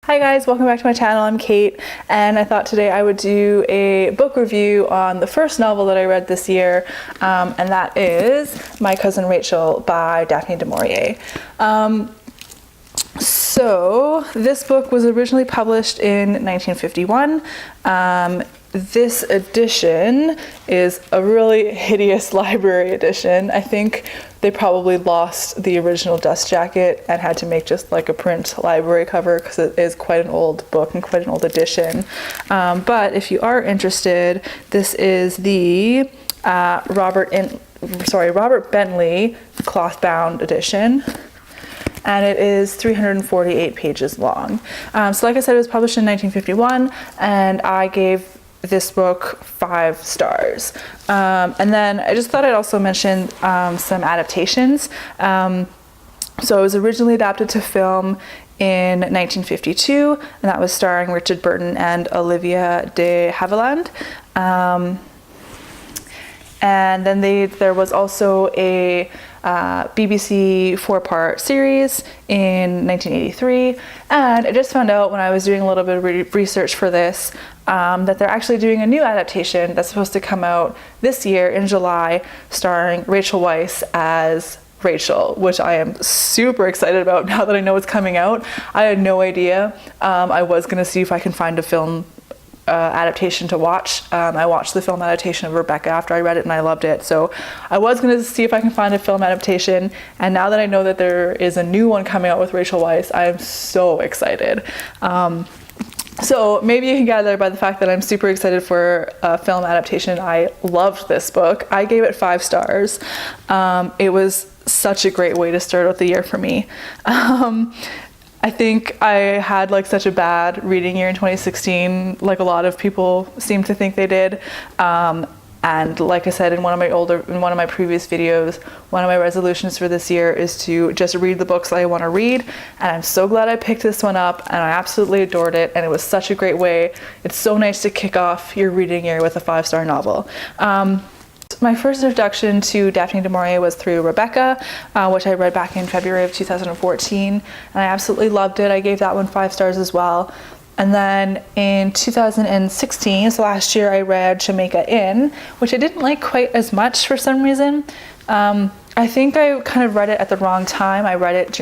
Hi guys, welcome back to my channel. I'm Kate, and I thought today I would do a book review on the first novel that I read this year, and that is My Cousin Rachel by Daphne du Maurier. So this book was originally published in 1951. This edition is a really hideous library edition. I think they probably lost the original dust jacket and had to make just like a print library cover because it is quite an old book and quite an old edition. But if you are interested, this is the Robert Bentley cloth-bound edition. And it is 348 pages long. So like I said, it was published in 1951, and I gave this book 5 stars. And then I just thought I'd also mention some adaptations. So it was originally adapted to film in 1952, and that was starring Richard Burton and Olivia de Havilland. And then there was also a BBC 4-part series in 1983, and I just found out when I was doing a little bit of research for this that they're actually doing a new adaptation that's supposed to come out this year in July, starring Rachel Weisz as Rachel, which I am super excited about now that I know it's coming out. I had no idea. I was going to see if I can find a film adaptation to watch. I watched the film adaptation of Rebecca after I read it and I loved it, so I was going to see if I can find a film adaptation, and now that I know that there is a new one coming out with Rachel Weisz, I am so excited. So maybe you can gather by the fact that I'm super excited for a film adaptation. I loved this book. I gave it 5 stars. It was such a great way to start out the year for me. I think I had like such a bad reading year in 2016, like a lot of people seem to think they did. And like I said in one of my previous videos, one of my resolutions for this year is to just read the books that I want to read. And I'm so glad I picked this one up, and I absolutely adored it. And it was such a great way. It's so nice to kick off your reading year with a 5-star novel. My first introduction to Daphne du Maurier was through Rebecca, which I read back in February of 2014, and I absolutely loved it. I gave that one 5 stars as well. And then in 2016, so last year, I read Jamaica Inn, which I didn't like quite as much for some reason. I think I kind of read it at the wrong time. I read it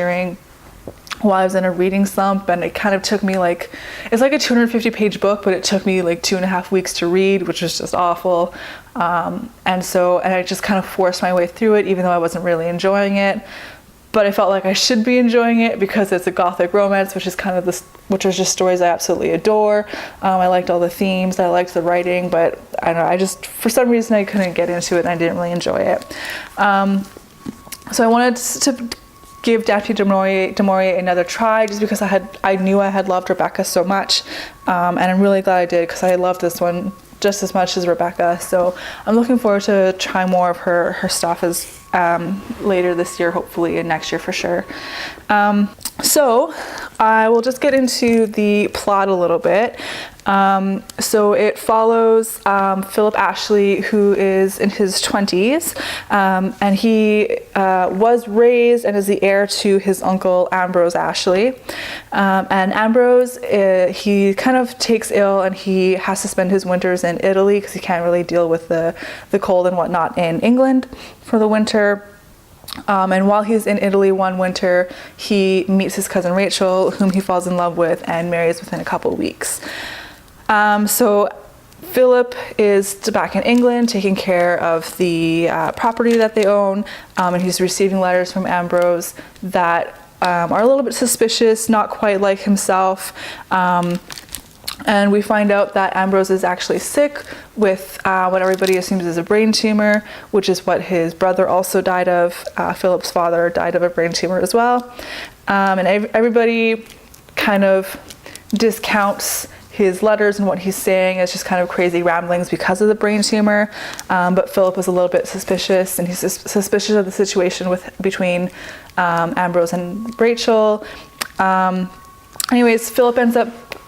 while I was in a reading slump, and it kind of took me it's like a 250-page book, but it took me like 2.5 weeks to read, which was just awful. And I just kind of forced my way through it, even though I wasn't really enjoying it. But I felt like I should be enjoying it because it's a gothic romance, which are just stories I absolutely adore. I liked all the themes, I liked the writing, but I don't know, for some reason I couldn't get into it and I didn't really enjoy it. So I wanted to give Daphne du Maurier another try, just because I knew I had loved Rebecca so much, and I'm really glad I did, because I love this one just as much as Rebecca. So I'm looking forward to trying more of her stuff later this year, hopefully, and next year for sure. So I will just get into the plot a little bit. So it follows Philip Ashley, who is in his 20s, and he was raised and is the heir to his uncle Ambrose Ashley. And Ambrose, he kind of takes ill, and he has to spend his winters in Italy because he can't really deal with the cold and whatnot in England for the winter. And while he's in Italy one winter, he meets his cousin Rachel, whom he falls in love with and marries within a couple of weeks. So Philip is back in England taking care of the property that they own, and he's receiving letters from Ambrose that are a little bit suspicious, not quite like himself. And we find out that Ambrose is actually sick with what everybody assumes is a brain tumor, which is what his brother also died of. Philip's father died of a brain tumor as well. And everybody kind of discounts his letters and what he's saying as just kind of crazy ramblings because of the brain tumor. But Philip was a little bit suspicious, and he's suspicious of the situation between Ambrose and Rachel. Anyways,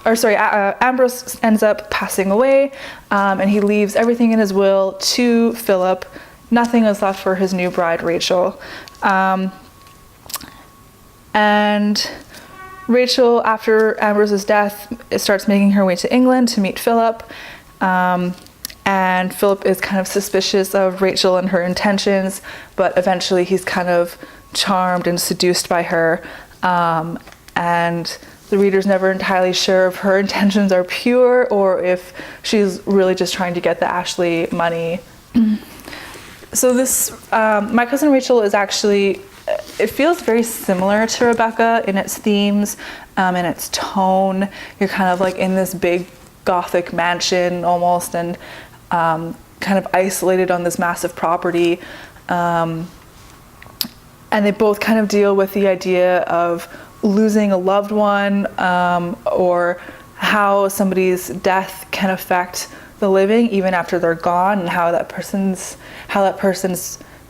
Ambrose ends up passing away, and he leaves everything in his will to Philip. Nothing is left for his new bride, Rachel. And Rachel, after Ambrose's death, starts making her way to England to meet Philip. And Philip is kind of suspicious of Rachel and her intentions, but eventually he's kind of charmed and seduced by her. And the reader's never entirely sure if her intentions are pure or if she's really just trying to get the Ashley money. So this, My Cousin Rachel is actually, it feels very similar to Rebecca in its themes, in its tone. You're kind of like in this big Gothic mansion almost, and kind of isolated on this massive property. And they both kind of deal with the idea of losing a loved one, or how somebody's death can affect the living even after they're gone, and how that person's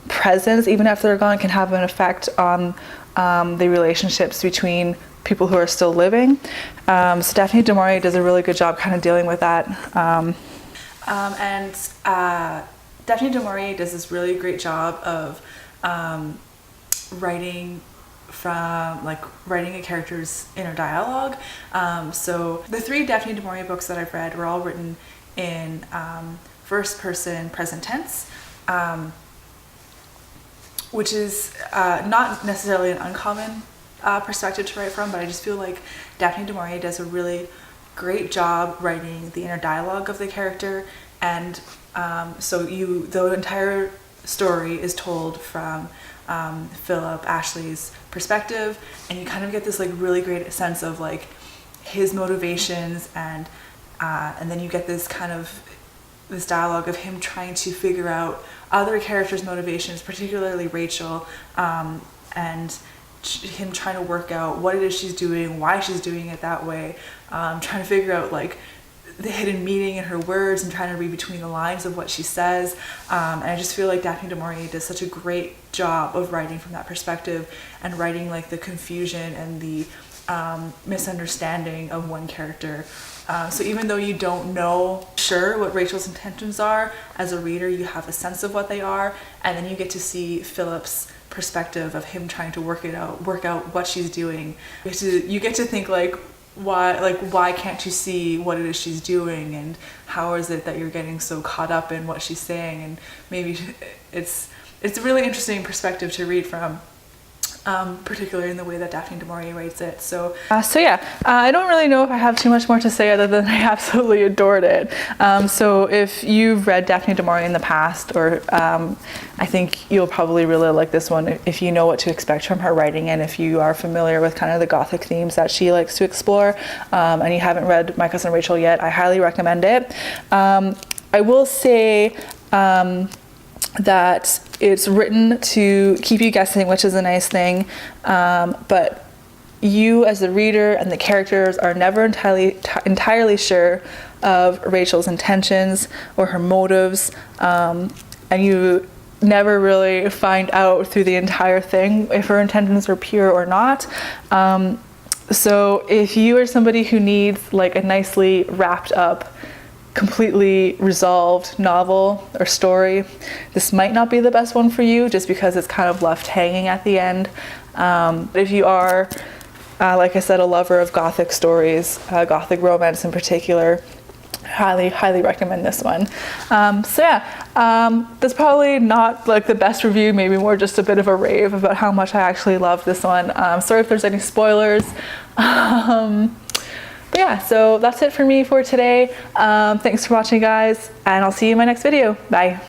presence even after they're gone can have an effect on the relationships between people who are still living. So Daphne du Maurier does a really good job kind of dealing with that. Daphne du Maurier does this really great job of writing a character's inner dialogue. So the 3 Daphne du Maurier books that I've read were all written in first person present tense, which is not necessarily an uncommon perspective to write from, but I just feel like Daphne du Maurier does a really great job writing the inner dialogue of the character, and so the entire story is told from Philip, Ashley's perspective, and you kind of get this like really great sense of like his motivations, and then you get this kind of this dialogue of him trying to figure out other characters' motivations, particularly Rachel, and him trying to work out what it is she's doing, why she's doing it that way, trying to figure out like the hidden meaning in her words and trying to read between the lines of what she says. And I just feel like Daphne du Maurier does such a great job of writing from that perspective, and writing like the confusion and the misunderstanding of one character. So even though you don't know sure what Rachel's intentions are, as a reader you have a sense of what they are, and then you get to see Philip's perspective of him trying to work out what she's doing. You get to think like why can't you see what it is she's doing, and how is it that you're getting so caught up in what she's saying, and maybe it's a really interesting perspective to read from. Particularly in the way that Daphne du Maurier writes it. So yeah, I don't really know if I have too much more to say other than I absolutely adored it. So if you've read Daphne du Maurier in the past, or I think you'll probably really like this one if you know what to expect from her writing, and if you are familiar with kind of the Gothic themes that she likes to explore, and you haven't read My Cousin Rachel yet, I highly recommend it. I will say that it's written to keep you guessing, which is a nice thing, but you as the reader and the characters are never entirely sure of Rachel's intentions or her motives, and you never really find out through the entire thing if her intentions are pure or not. So if you are somebody who needs like a nicely wrapped up, completely resolved novel or story, this might not be the best one for you, just because it's kind of left hanging at the end. If you are, like I said, a lover of Gothic stories, Gothic romance in particular, highly recommend this one. So yeah, that's probably not like the best review, maybe more just a bit of a rave about how much I actually love this one. Sorry if there's any spoilers. But yeah, so that's it for me for today. Thanks for watching, guys, and I'll see you in my next video. Bye.